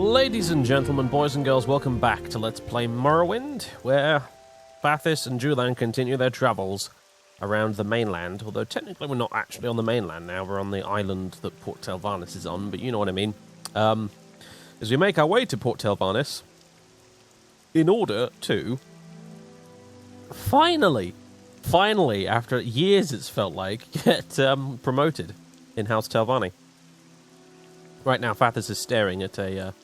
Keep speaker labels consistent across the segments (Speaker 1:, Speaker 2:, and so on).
Speaker 1: Ladies and gentlemen, boys and girls, welcome back to Let's Play Morrowind, where Fathis and Julan continue their travels around the mainland, although technically we're not actually on the mainland now, we're on the island that Port Telvannis is on, but you know what I mean. As we make our way to Port Telvannis, in order to finally, after years it's felt like, get promoted in House Telvanni. Right now, Fathis is staring at a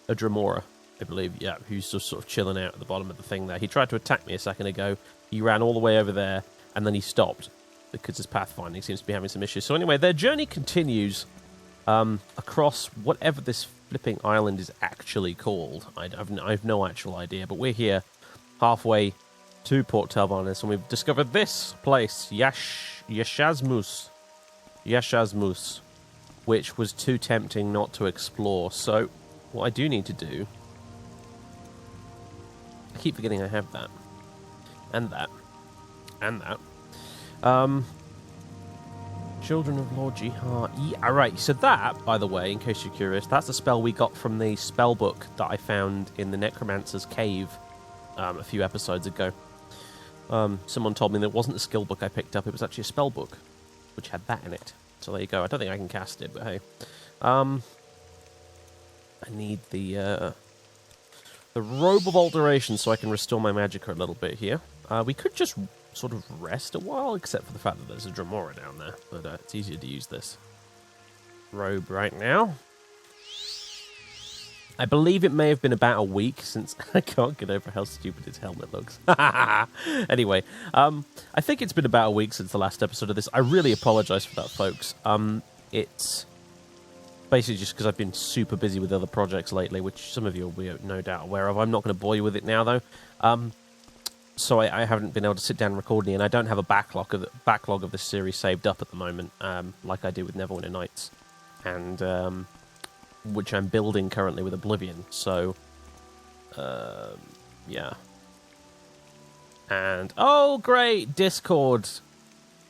Speaker 1: Dremora, I believe, yeah, who's just sort of chilling out at the bottom of the thing there. He tried to attack me a second ago. He ran all the way over there, and then he stopped because his pathfinding seems to be having some issues. So anyway, their journey continues across whatever this flipping island is actually called. I've no actual idea, but we're here halfway to Port Telvannis, and we've discovered this place, Yashazmus, which was too tempting not to explore. So what I do need to do... I keep forgetting I have that. And that. And that. Children of Lord Jihar. Yeah, alright, so that, by the way, in case you're curious, that's a spell we got from the spell book that I found in the Necromancer's Cave a few episodes ago. Someone told me that it wasn't a skill book I picked up, it was actually a spell book, which had that in it. So there you go. I don't think I can cast it, but hey. I need the Robe of Alteration so I can restore my magicka a little bit here. We could just sort of rest a while, except for the fact that there's a Dremora down there. But it's easier to use this robe right now. I believe it may have been about a week since... I can't get over how stupid his helmet looks. Anyway, I think it's been about a week since the last episode of this. I really apologize for that, folks. It's basically just because I've been super busy with other projects lately, which some of you will be no doubt aware of. I'm not going to bore you with it now, though. So I haven't been able to sit down and record any, and I don't have a backlog of this series saved up at the moment, like I do with Neverwinter Nights. And... which I'm building currently with Oblivion, so, yeah. And, oh, great, Discord.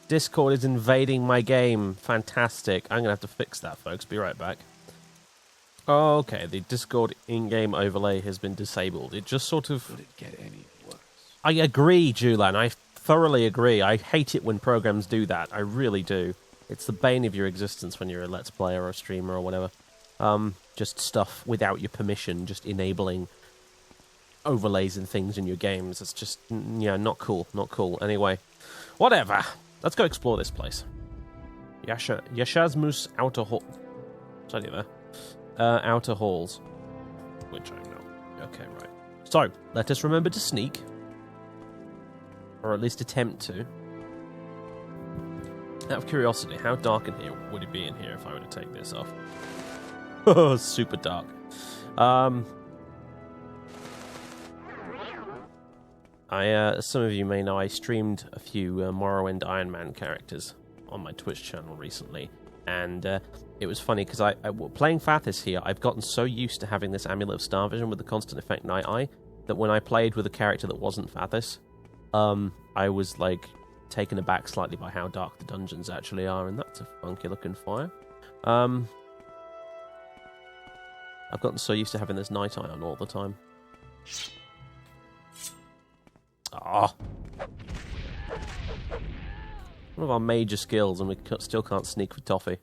Speaker 1: Discord is invading my game. Fantastic. I'm going to have to fix that, folks. Be right back. Okay, the Discord in-game overlay has been disabled. It just sort of...
Speaker 2: Could it get any worse?
Speaker 1: I agree, Julan. I thoroughly agree. I hate it when programs do that. I really do. It's the bane of your existence when you're a Let's Player or a streamer or whatever. Just stuff without your permission, just enabling overlays and things in your games. It's just, yeah, not cool, not cool. Anyway, whatever. Let's go explore this place. Yashazmus Outer Hall. It's only there. Outer Halls. Which I know. Okay, right. So, let us remember to sneak. Or at least attempt to. Out of curiosity, how dark in here would it be in here if I were to take this off? Oh, super dark. Some of you may know I streamed a few Morrowind Iron Man characters on my Twitch channel recently, and it was funny because playing Fathis here, I've gotten so used to having this Amulet of Star Vision with the constant effect Night Eye that when I played with a character that wasn't Fathis, I was like taken aback slightly by how dark the dungeons actually are, and that's a funky looking fire. I've gotten so used to having this Night Eye on all the time. Ah. One of our major skills, and we still can't sneak with Toffee.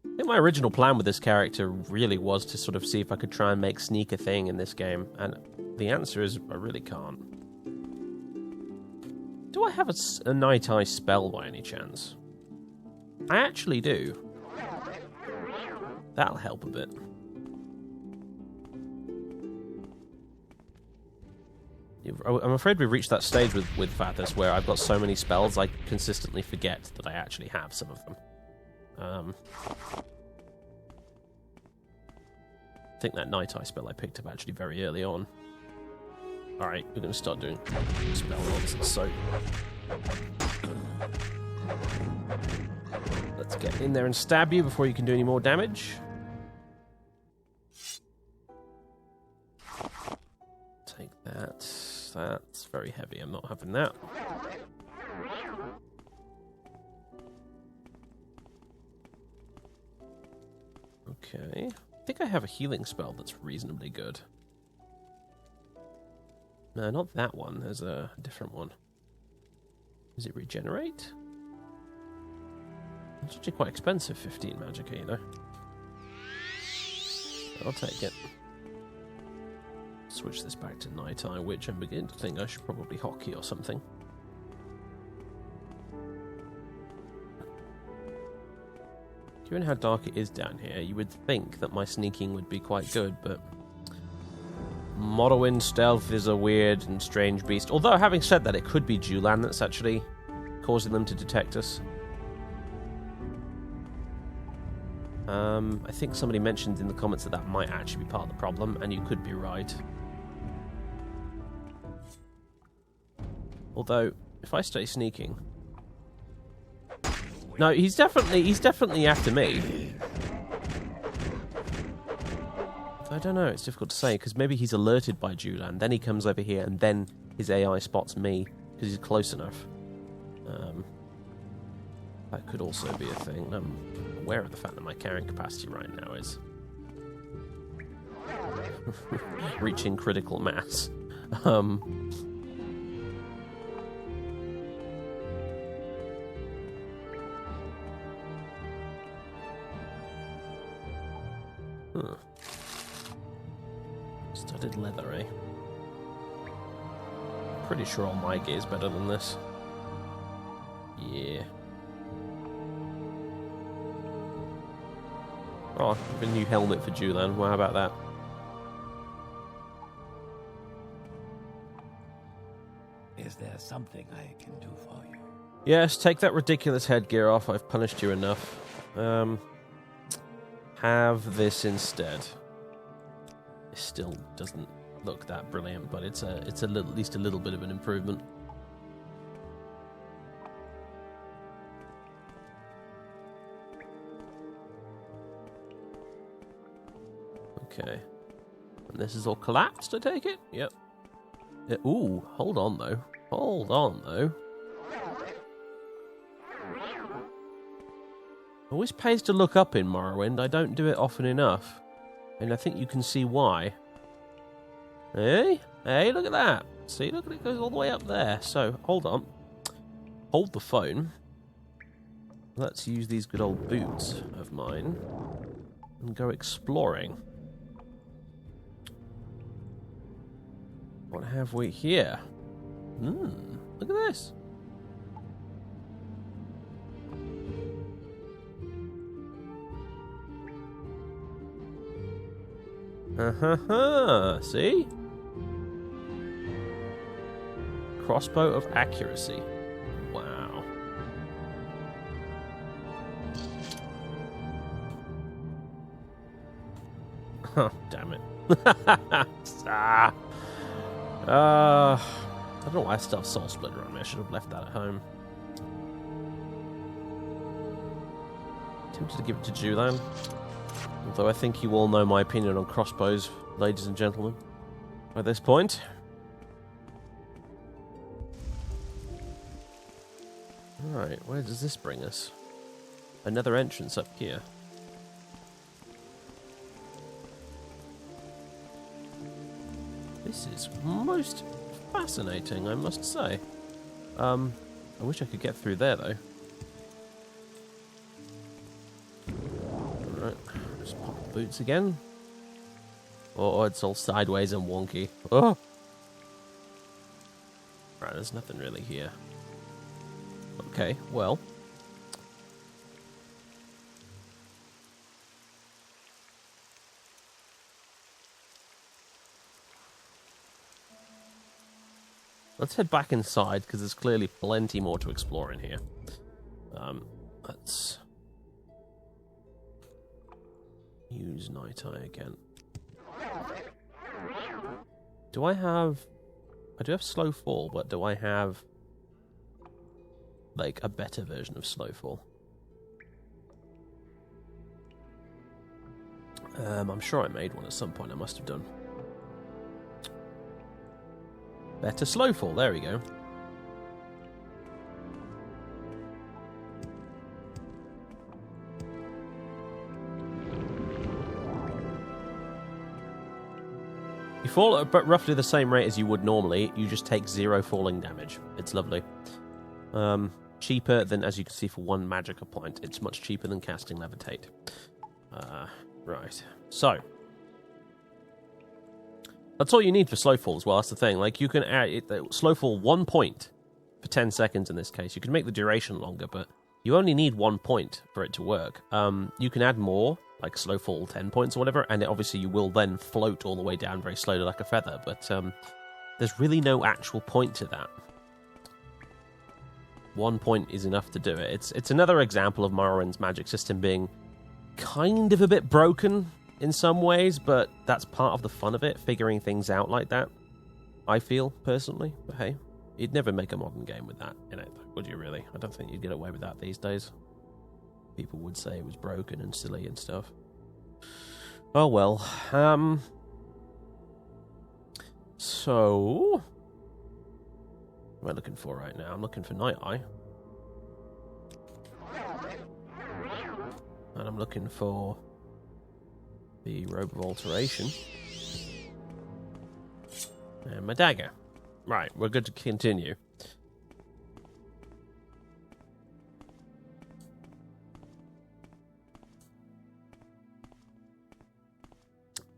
Speaker 1: I think my original plan with this character really was to sort of see if I could try and make sneak a thing in this game, and the answer is I really can't. Do I have a Night Eye spell by any chance? I actually do. That'll help a bit. I'm afraid we've reached that stage with Fathis where I've got so many spells I consistently forget that I actually have some of them. I think that Night Eye spell I picked up actually very early on. Alright, we're going to start doing spell nonsense, so... Let's get in there and stab you before you can do any more damage. Take that. That's very heavy. I'm not having that. Okay. think I have a healing spell that's reasonably good. No, not that one. There's a different one. Does it regenerate? It's actually quite expensive, 15 magicka, you know. I'll take it. Switch this back to night eye, which I'm beginning to think I should probably hockey or something. Given how dark it is down here, you would think that my sneaking would be quite good, but Morrowind stealth is a weird and strange beast. Although, having said that, it could be Julan that's actually causing them to detect us. I think somebody mentioned in the comments that that might actually be part of the problem, and you could be right. Although, if I stay sneaking... No, he's definitely after me. I don't know, it's difficult to say, because maybe he's alerted by Julan, then he comes over here, and then his AI spots me, because he's close enough. That could also be a thing. I'm aware of the fact that my carrying capacity right now is reaching critical mass. Studded leather, eh? Pretty sure all my gear's better than this. Yeah. Oh, a new helmet for Julan. Well, how about that?
Speaker 2: Is there something I can do for you?
Speaker 1: Yes, take that ridiculous headgear off. I've punished you enough. Have this instead. It still doesn't look that brilliant, but it's at least a little bit of an improvement. Okay. And this is all collapsed, I take it? Yep. Ooh, hold on though. Hold on though. Always pays to look up in Morrowind. I don't do it often enough. And I think you can see why. Hey? Hey, look at that. See, look at it, goes all the way up there. So, hold on. Hold the phone. Let's use these good old boots of mine and go exploring. What have we here? Look at this. See? Crossbow of accuracy. Wow. Oh, damn it. I don't know why I still have Soul Splitter on me. I should have left that at home. Tempted to give it to Julan. Although I think you all know my opinion on crossbows, ladies and gentlemen, by this point. Alright, where does this bring us? Another entrance up here. This is most fascinating, I must say. I wish I could get through there, though. Alright, just pop the boots again. Oh, it's all sideways and wonky. Oh! Right, there's nothing really here. Okay, well. Let's head back inside, because there's clearly plenty more to explore in here. Let's use Night Eye again. I do have Slow Fall, but do I have like a better version of Slow Fall? I'm sure I made one at some point. I must have done. Better Slow Fall, there we go. fall at roughly the same rate as you would normally. You just take 0 falling damage. It's lovely. Cheaper than, as you can see, for 1 magic point. It's much cheaper than casting Levitate. Right. So. That's all you need for Slowfall as well. That's the thing. Like, you can add Slowfall 1 point for 10 seconds in this case. You can make the duration longer, but you only need 1 point for it to work. You can add more, like Slowfall 10 points or whatever, and obviously you will then float all the way down very slowly like a feather, but there's really no actual point to that. 1 point is enough to do it. It's another example of Morrowind's magic system being kind of a bit broken in some ways, but that's part of the fun of it, figuring things out like that, I feel, personally. But hey, you'd never make a modern game with that in it, would you really? I don't think you'd get away with that these days. People would say it was broken and silly and stuff. Oh well. So, what am I looking for right now? I'm looking for Night Eye. And I'm looking for the Robe of Alteration. And my dagger. Right, we're good to continue.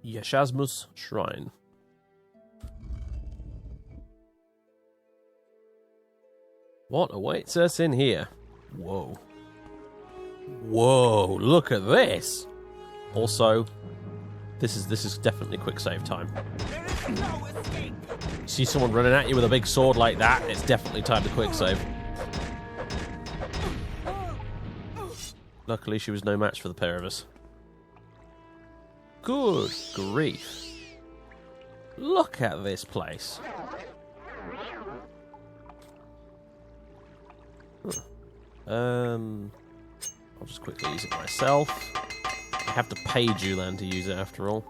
Speaker 1: Yashazmus Shrine. What awaits us in here? Whoa. Whoa, look at this! Also, this is definitely quick save time. See someone running at you with a big sword like that, it's definitely time to quick save. Luckily she was no match for the pair of us. Good grief. Look at this place. I'll just quickly use it myself. I have to pay Julan to use it after all.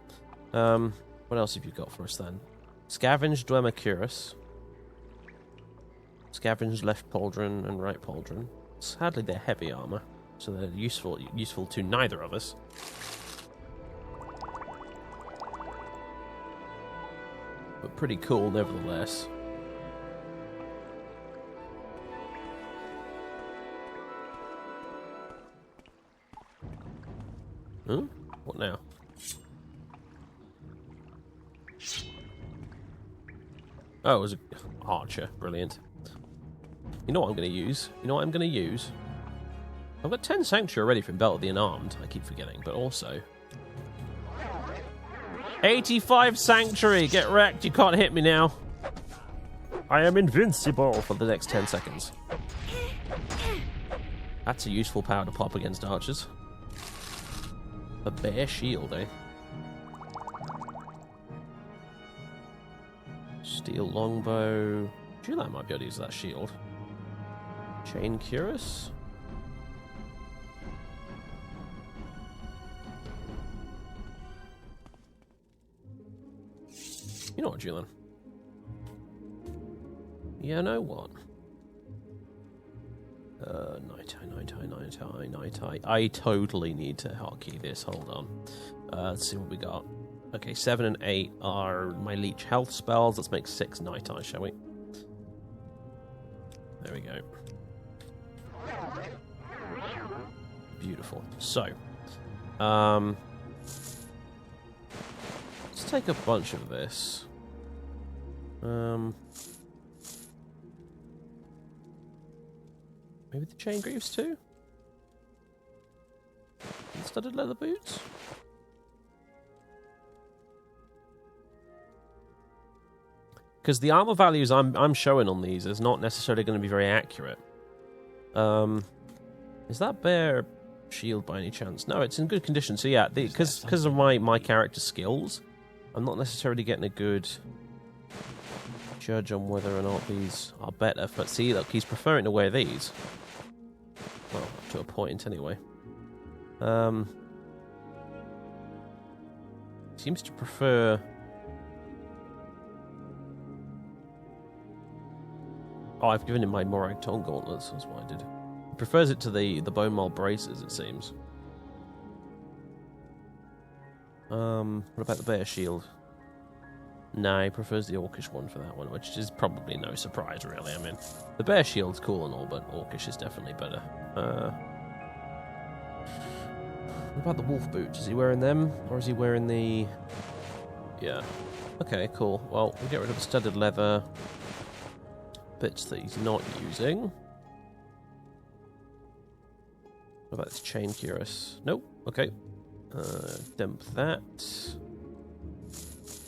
Speaker 1: What else have you got for us then? Scavenge Dwemercurus. Scavenge left pauldron and right pauldron. Sadly they're heavy armor, so they're useful to neither of us. But pretty cool nevertheless. Huh? What now? Oh, it was an archer. Brilliant. You know what I'm going to use? You know what I'm going to use? I've got 10 Sanctuary already from Belt of the Unarmed. I keep forgetting, but also 85 Sanctuary! Get wrecked, you can't hit me now. I am invincible for the next 10 seconds. That's a useful power to pop against archers. A bare shield, eh? Steel longbow. Julan might be able to use that shield. Chain cuirass. You know what, Julan? Yeah, know what? Night Eye. I totally need to hotkey this. Hold on. Let's see what we got. Okay, 7 and 8 are my leech health spells. Let's make 6 Night Eye, shall we? There we go. Beautiful. So, let's take a bunch of this. Maybe the chain greaves too? And studded leather boots? Because the armor values I'm showing on these is not necessarily going to be very accurate. Is that bear shield by any chance? No, it's in good condition. So yeah, because of my character skills, I'm not necessarily getting a good judge on whether or not these are better. But see, look, he's preferring to wear these. Well, up to a point anyway. Seems to prefer. Oh, I've given him my Morag Tong gauntlets. That's what I did. He prefers it to the bone maul braces, it seems. What about the bear shield? No, he prefers the Orcish one for that one, which is probably no surprise, really. I mean, the Bear Shield's cool and all, but Orcish is definitely better. What about the Wolf Boots? Is he wearing them, or is he wearing the... Yeah. Okay, cool. Well, we'll get rid of the studded leather bits that he's not using. What about this chain cuirass? Nope. Okay. Dump that.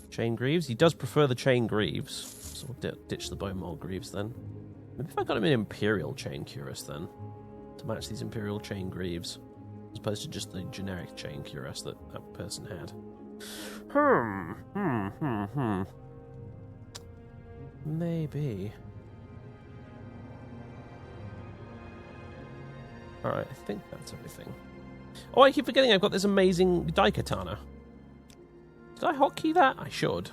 Speaker 1: Chain greaves. He does prefer the chain greaves, so we'll ditch the bone mold greaves then. Maybe if I got him an imperial chain cuirass then, to match these imperial chain greaves, as opposed to just the generic chain cuirass that that person had. Maybe. Alright, I think that's everything. Oh, I keep forgetting I've got this amazing Daikatana. Did I hotkey that? I should.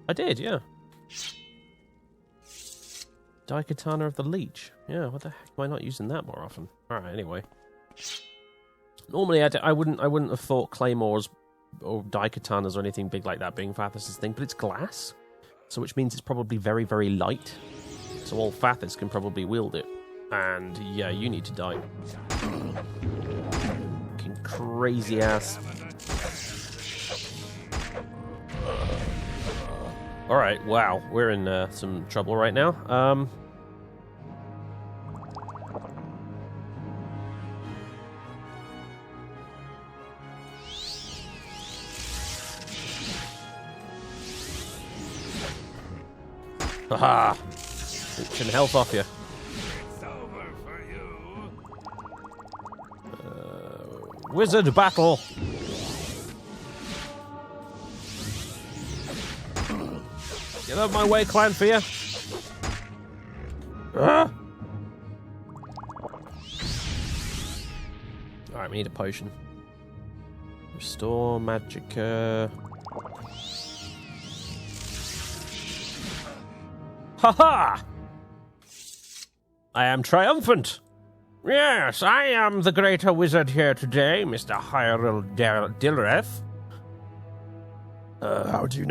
Speaker 1: I did, yeah. Daikatana of the Leech. Yeah, what the heck am I not using that more often? Alright, anyway. Normally I wouldn't have thought claymores or Daikatanas or anything big like that being Fathers' thing, but it's glass, so which means it's probably very, very light. So all Fathers can probably wield it. And yeah, you need to die. Fucking crazy ass. Alright, wow, we're in some trouble right now. Haha! Some health off you.
Speaker 2: It's over for you.
Speaker 1: Wizard battle! Get out of my way, clan fear! Alright, we need a potion. Restore Magicka. Ha-ha! I am triumphant! Yes, I am the greater wizard here today, Mr. Hyrule Dilreth. How do you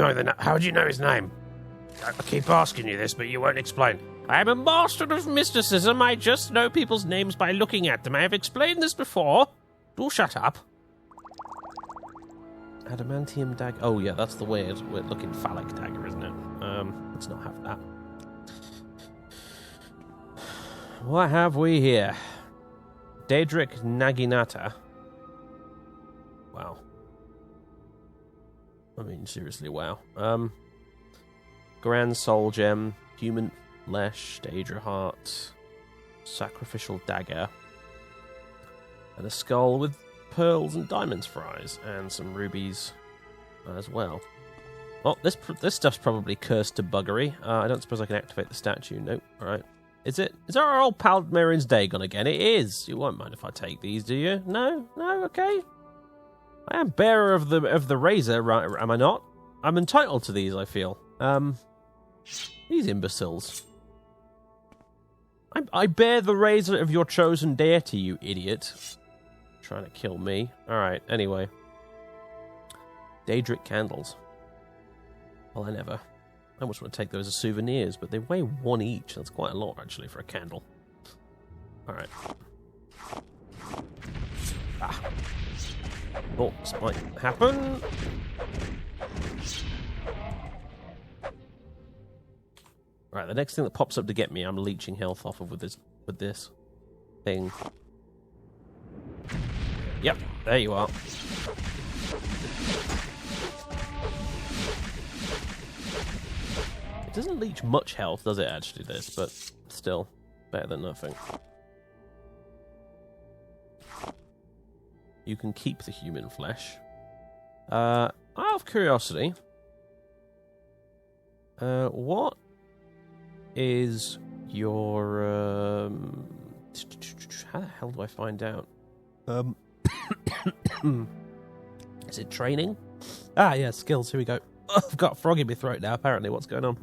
Speaker 1: know his name? I keep asking you this, but you won't explain. I am a master of mysticism. I just know people's names by looking at them. I have explained this before. Do shut up. Adamantium dagger. Oh, yeah, that's the weird looking phallic dagger, isn't it? Let's not have that. What have we here? Daedric Naginata. Wow. I mean, seriously, wow. Grand Soul Gem, Human Flesh, Daedra Heart, Sacrificial Dagger, and a skull with pearls and diamonds for eyes, and some rubies as well. Oh, this stuff's probably cursed to buggery. I don't suppose I can activate the statue. Nope. Alright. Is our old pal Merin's Day gone again? It is. You won't mind if I take these, do you? No? No? Okay. I am bearer of the razor, right? Am I not? I'm entitled to these, I feel. These imbeciles. I bear the razor of your chosen deity, you idiot. Trying to kill me. Alright, anyway. Daedric candles. Well, I never. I almost want to take those as souvenirs, but they weigh 1 each. That's quite a lot, actually, for a candle. Alright. Ah. Oh, this might happen. Right, the next thing that pops up to get me, I'm leeching health off of with this thing. Yep, there you are. It doesn't leech much health, does it, actually, this? But still, better than nothing. You can keep the human flesh. Out of curiosity, what is your... how the hell do I find out? Is it training? Ah, yeah, skills. Here we go. Oh, I've got a frog in my throat now, apparently. What's going on?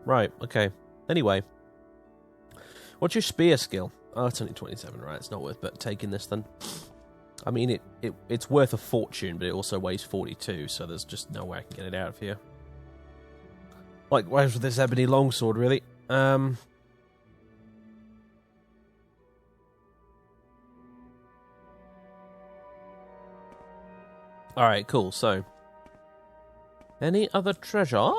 Speaker 1: Right, okay. Anyway. What's your spear skill? Oh, it's only 27, right? It's not worth but taking this then. I mean, it's worth a fortune, but it also weighs 42, so there's just no way I can get it out of here. Likewise with this ebony longsword, really. Alright, cool, so... Any other treasure?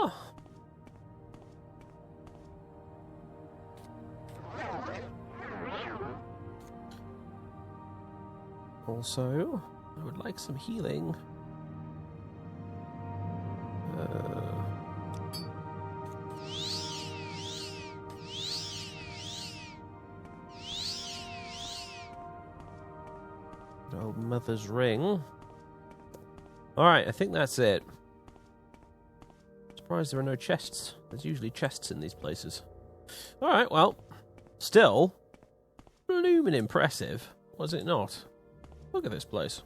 Speaker 1: Also, I would like some healing. Old mother's ring. Alright, I think that's it. Surprised there are no chests. There's usually chests in these places. Alright, well, still, bloomin' impressive, was it not? Look at this place.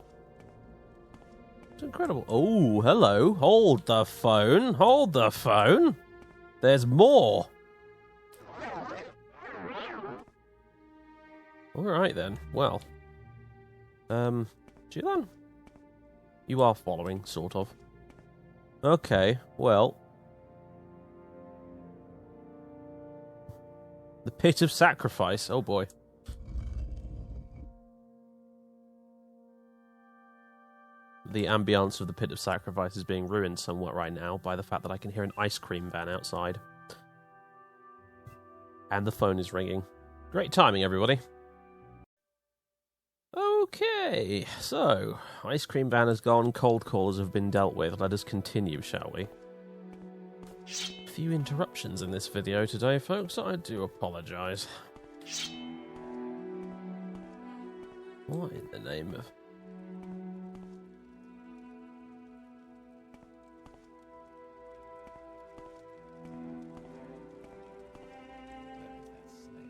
Speaker 1: It's incredible. Oh, hello. Hold the phone. Hold the phone. There's more. Alright then. Well. Julan? You are following, sort of. Okay, well. The Pit of Sacrifice. Oh boy. The ambience of the Pit of Sacrifice is being ruined somewhat right now by the fact that I can hear an ice cream van outside. And the phone is ringing. Great timing, everybody. Okay, so, ice cream van has gone, cold callers have been dealt with. Let us continue, shall we? A few interruptions in this video today, folks. I do apologise. What in the name of...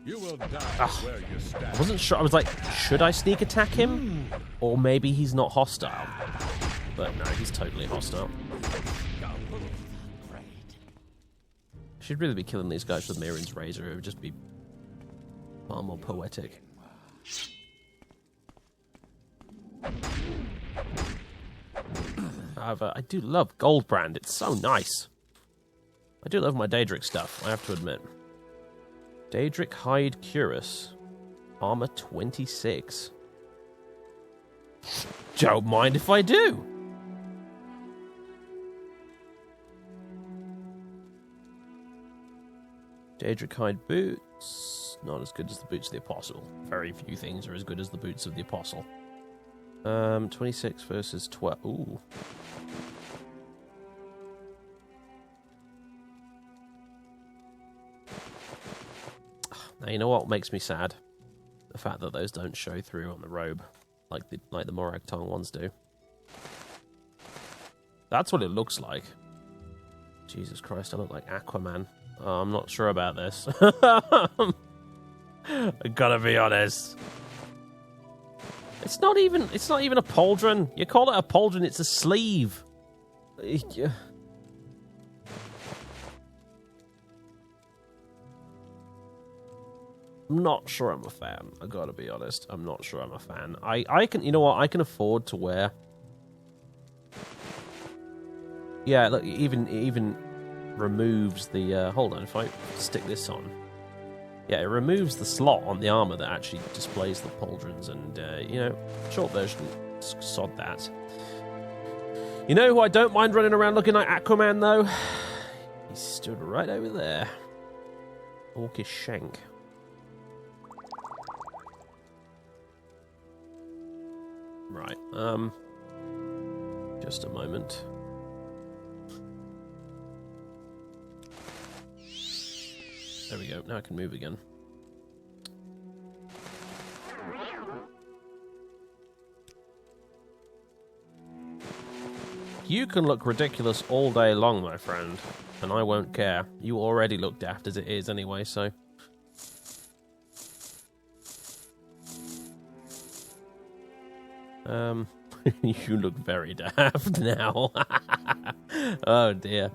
Speaker 2: You will die where you stand.
Speaker 1: I wasn't sure. I was like, should I sneak attack him? Or maybe he's not hostile. But no, he's totally hostile. I should really be killing these guys with Miriam's razor. It would just be far more poetic. However, I do love Goldbrand. It's so nice. I do love my Daedric stuff, I have to admit. Daedric Hide Cuirass. Armor 26. Don't mind if I do. Daedric Hide boots. Not as good as the boots of the Apostle. Very few things are as good as the boots of the Apostle. 26 versus 12. Ooh. Now, you know what makes me sad? The fact that those don't show through on the robe, like the Morag Tongue ones do. That's what it looks like. Jesus Christ, I look like Aquaman. Oh, I'm not sure about this. I gotta be honest. It's not even a pauldron. You call it a pauldron, it's a sleeve. I'm not sure I'm a fan. I gotta be honest. I'm not sure I'm a fan. I can, you know what? I can afford to wear. Yeah, look, even removes the. Hold on, if I stick this on. Yeah, it removes the slot on the armor that actually displays the pauldrons, and you know, short version, sod that. You know who I don't mind running around looking like Aquaman though? He stood right over there. Orcish Shank. Right, just a moment. There we go, now I can move again. You can look ridiculous all day long, my friend, and I won't care. You already look daft as it is anyway, so... You look very daft now. Oh dear.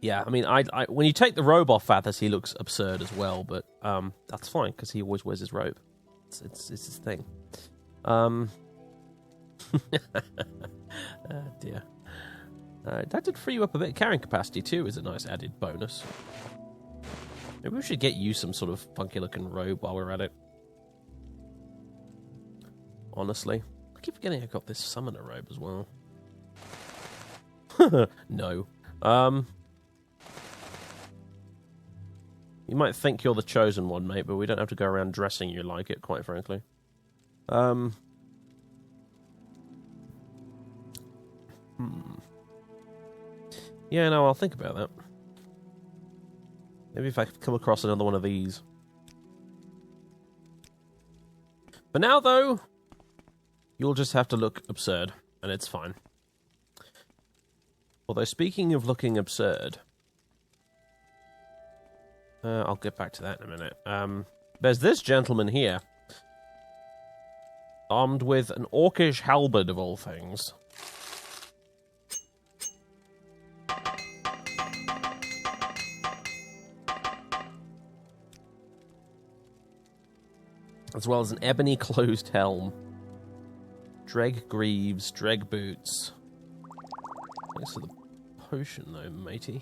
Speaker 1: Yeah, I mean, I when you take the robe off Fathers, he looks absurd as well, but that's fine because he always wears his robe. It's his thing. Oh dear. That did free you up a bit of carrying capacity too, is a nice added bonus. Maybe we should get you some sort of funky looking robe while we're at it. Honestly. I keep forgetting I got this summoner robe as well. No. You might think you're the chosen one, mate, but we don't have to go around dressing you like it, quite frankly. Yeah, no, I'll think about that. Maybe if I come across another one of these. For now, though, you'll just have to look absurd, and it's fine. Although, speaking of looking absurd... I'll get back to that in a minute. There's this gentleman here. Armed with an orcish halberd, of all things. As well as an ebony closed helm. Dreg greaves, dreg boots. Thanks for the potion, though, matey.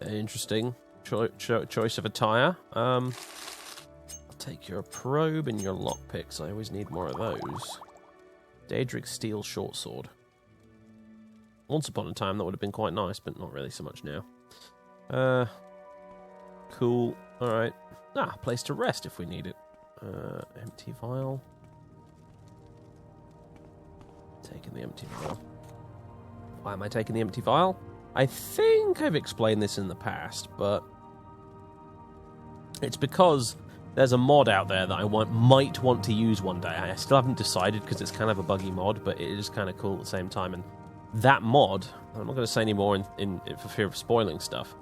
Speaker 1: Interesting choice of attire. I'll take your probe and your lockpicks. I always need more of those. Daedric steel short sword. Once upon a time, that would have been quite nice, but not really so much now. Cool. Alright. Place to rest if we need it. Empty vial. Taking the empty vial. Why am I taking the empty vial? I think I've explained this in the past, but... it's because there's a mod out there that I might want to use one day. I still haven't decided because it's kind of a buggy mod, but it is kind of cool at the same time, and that mod, I'm not going to say any more for fear of spoiling stuff,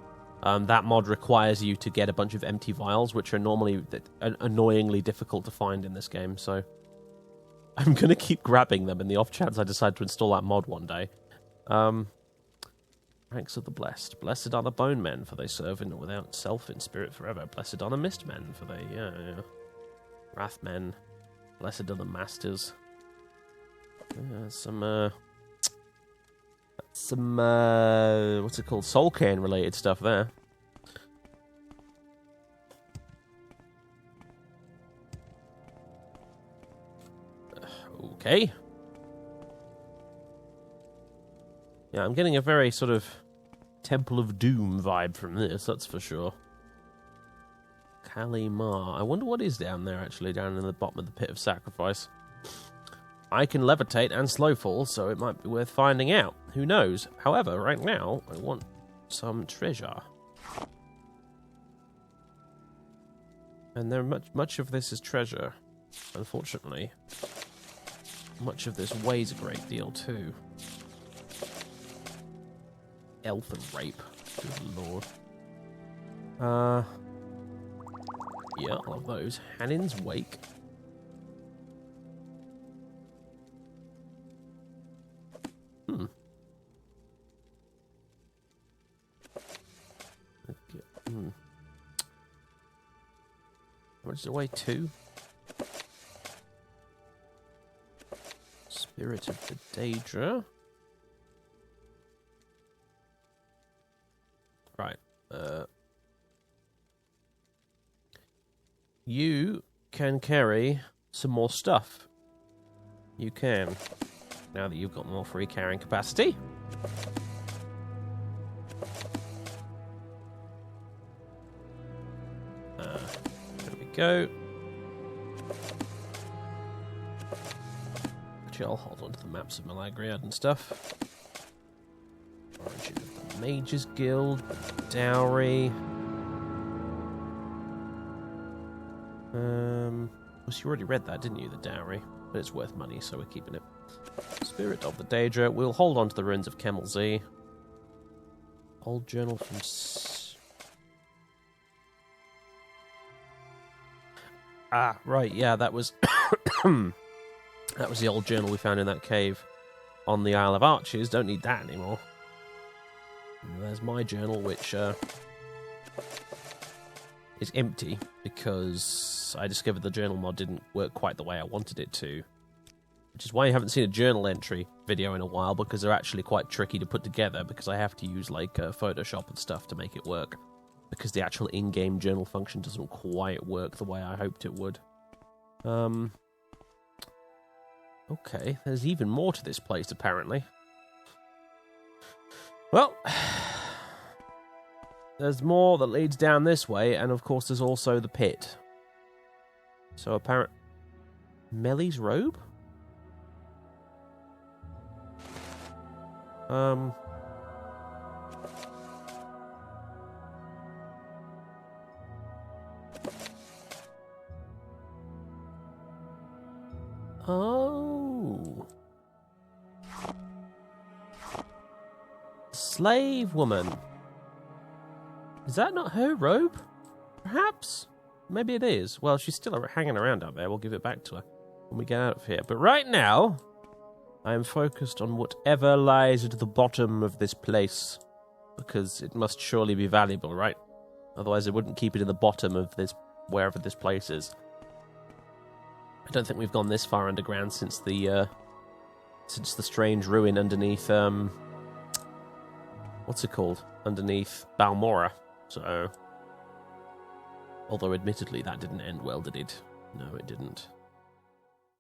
Speaker 1: that mod requires you to get a bunch of empty vials, which are normally annoyingly difficult to find in this game, so I'm going to keep grabbing them in the off chance I decide to install that mod one day. Ranks of the Blessed. Blessed are the Bone Men, for they serve without self in spirit forever. Blessed are the Mist Men, for they, Wrath Men. Blessed are the Masters. Some what's it called? Soul Cairn related stuff there. Okay. Yeah, I'm getting a very sort of Temple of Doom vibe from this, that's for sure. Kalimar. I wonder what is down there, actually, down in the bottom of the Pit of Sacrifice. I can levitate and slow fall, so it might be worth finding out. Who knows? However, right now, I want some treasure. And there much of this is treasure. Unfortunately, much of this weighs a great deal, too. Elfin rape. Good lord. Yeah, I'll have those. Hanin's Wake. How much does it weigh? 2? Spirit of the Daedra. Right. You can carry some more stuff. You can. Now that you've got more free carrying capacity. There we go. Actually, I'll hold on to the maps of Malagriad and stuff. Origin of the Mages Guild, Dowry. You already read that, didn't you, the Dowry? But it's worth money, so we're keeping it. Spirit of the Daedra. We'll hold on to the ruins of Kemel Z. Old journal from... right, yeah, that was... that was the old journal we found in that cave on the Isle of Arches. Don't need that anymore. And there's my journal, which is empty because I discovered the journal mod didn't work quite the way I wanted it to. Which is why you haven't seen a journal entry video in a while, because they're actually quite tricky to put together, because I have to use like Photoshop and stuff to make it work. Because the actual in-game journal function doesn't quite work the way I hoped it would. Okay, there's even more to this place, apparently. Well, there's more that leads down this way, and of course there's also the pit. So apparent... Melly's robe? Oh. Slave woman. Is that not her robe? Perhaps? Maybe it is. Well, she's still hanging around out there. We'll give it back to her when we get out of here. But right now, I am focused on whatever lies at the bottom of this place. Because it must surely be valuable, right? Otherwise, I wouldn't keep it in the bottom of this, wherever this place is. I don't think we've gone this far underground since the strange ruin underneath, what's it called? Underneath Balmora. So, although admittedly that didn't end well, did it? No, it didn't.